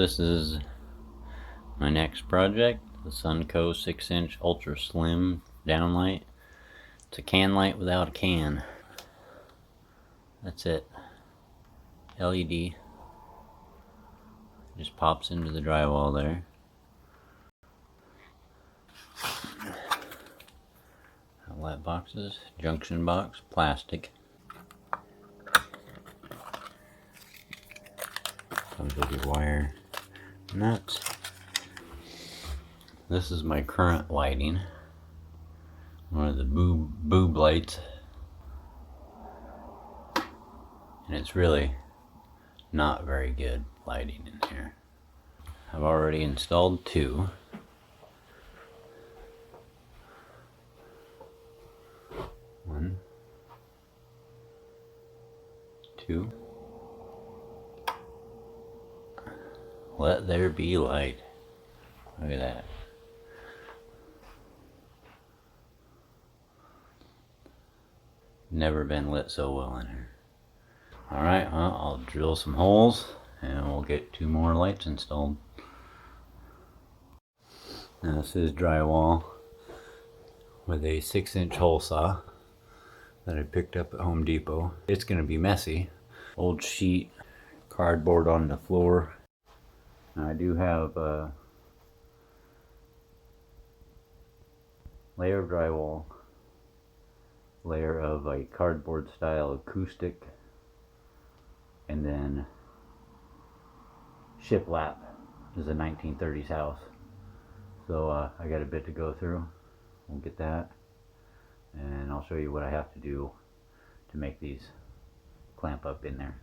this is my next project, the Sunco 6-inch ultra slim downlight. It's a can light without a can. That's it. LED. Just pops into the drywall there. Outlet boxes, junction box, plastic. Comes with your wire nuts. This is my current lighting. One of the boob lights. And it's really not very good lighting in here. I've already installed two. One, two. Let there be light. Look at that. Never been lit so well in here. Alright, well, I'll drill some holes and we'll get two more lights installed. Now this is drywall with a 6-inch hole saw that I picked up at Home Depot. It's going to be messy. Old sheet, cardboard on the floor. Now I do have a layer of drywall, layer of a cardboard style acoustic, and then shiplap is a 1930s house. So I got a bit to go through. We'll get that, and I'll show you what I have to do to make these clamp up in there.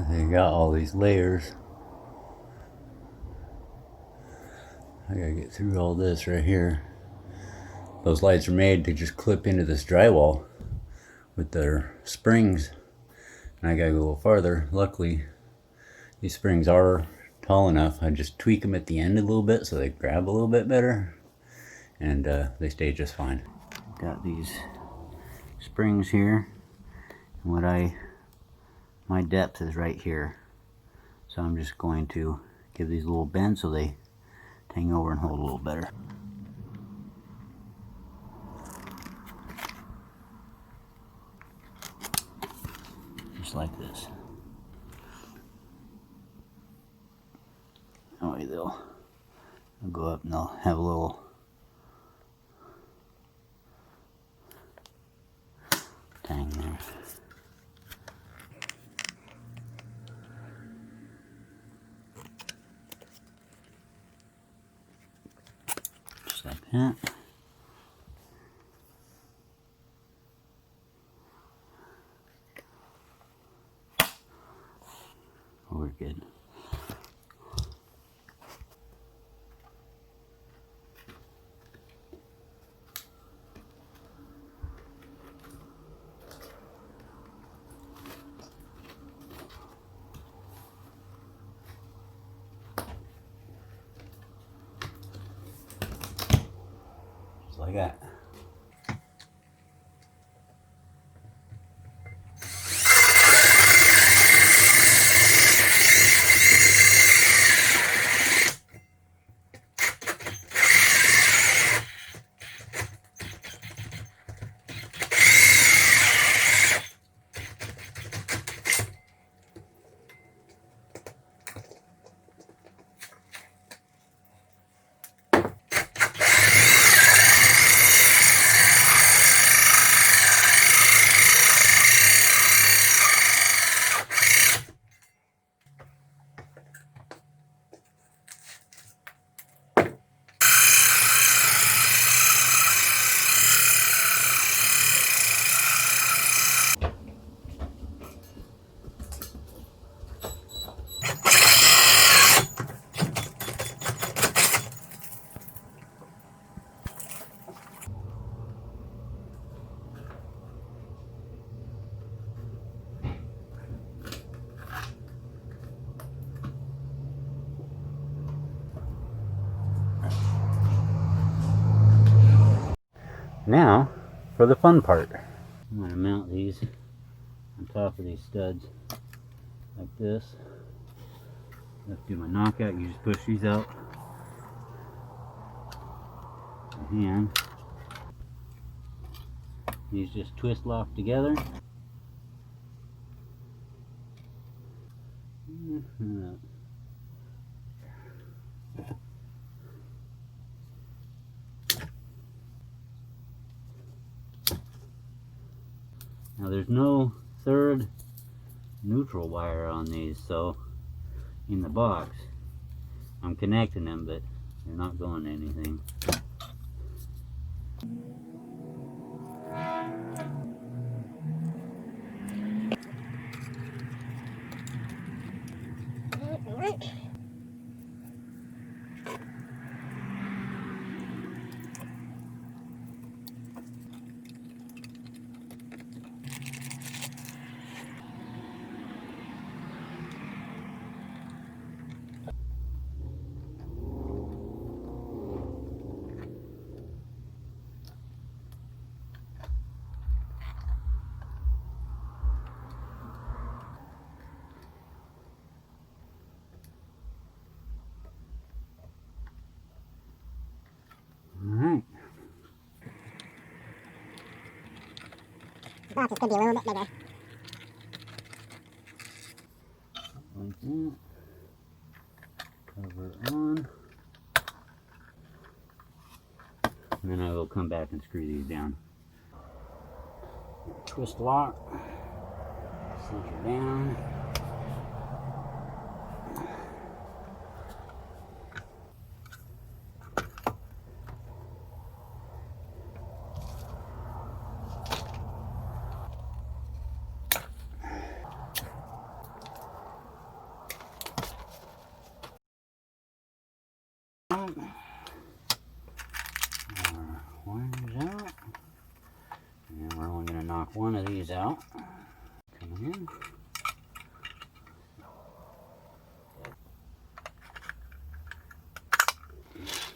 You got all these layers. I gotta get through all this right here. Those lights are made to just clip into this drywall with their springs, and I gotta go a little farther. Luckily, these springs are tall enough. I just tweak them at the end a little bit so they grab a little bit better, and they stay just fine. Got these springs here, and my depth is right here, so I'm just going to give these a little bend so they hang over and hold a little better. Just like this. That way they'll go up and they'll have a little tang there. Like that. Oh, we're good. Like that. Now for the fun part. I'm going to mount these on top of these studs like this. Let's do my knockout. You just push these out by hand. These just twist lock together. Now there's no third neutral wire on these, so in the box I'm connecting them, but they're not going to anything. Alright. The boxes could be a little bit bigger. Like that. Cover on. And then I will come back and screw these down. Twist lock. Center down. Wires out, and we're only going to knock one of these out. Come in.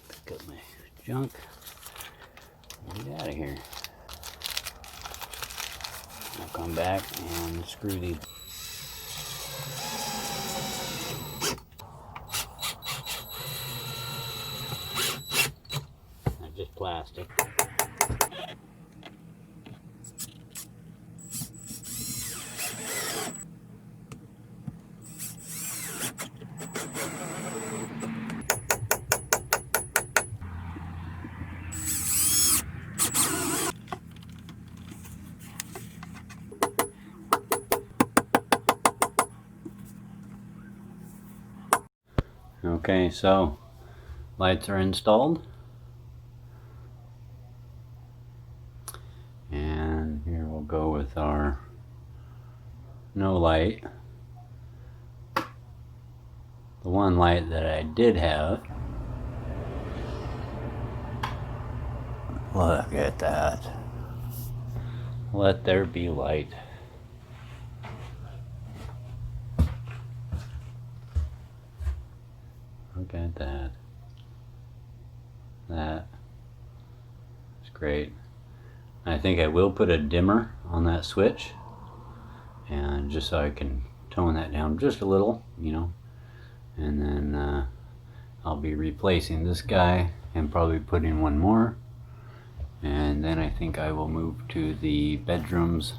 Pick up my junk and get out of here. I'll come back and screw these. Just plastic. Okay, so lights are installed. And here we'll go with our no light. The one light that I did have. Look at that. Let there be light. Look at that. That is great. I think I will put a dimmer on that switch, and just so I can tone that down just a little, you know. And then I'll be replacing this guy and probably putting one more. And then I think I will move to the bedrooms.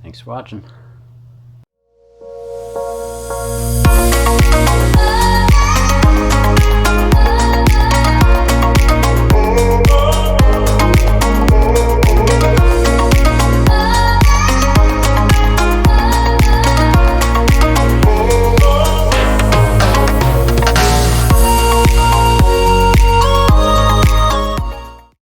Thanks for watching.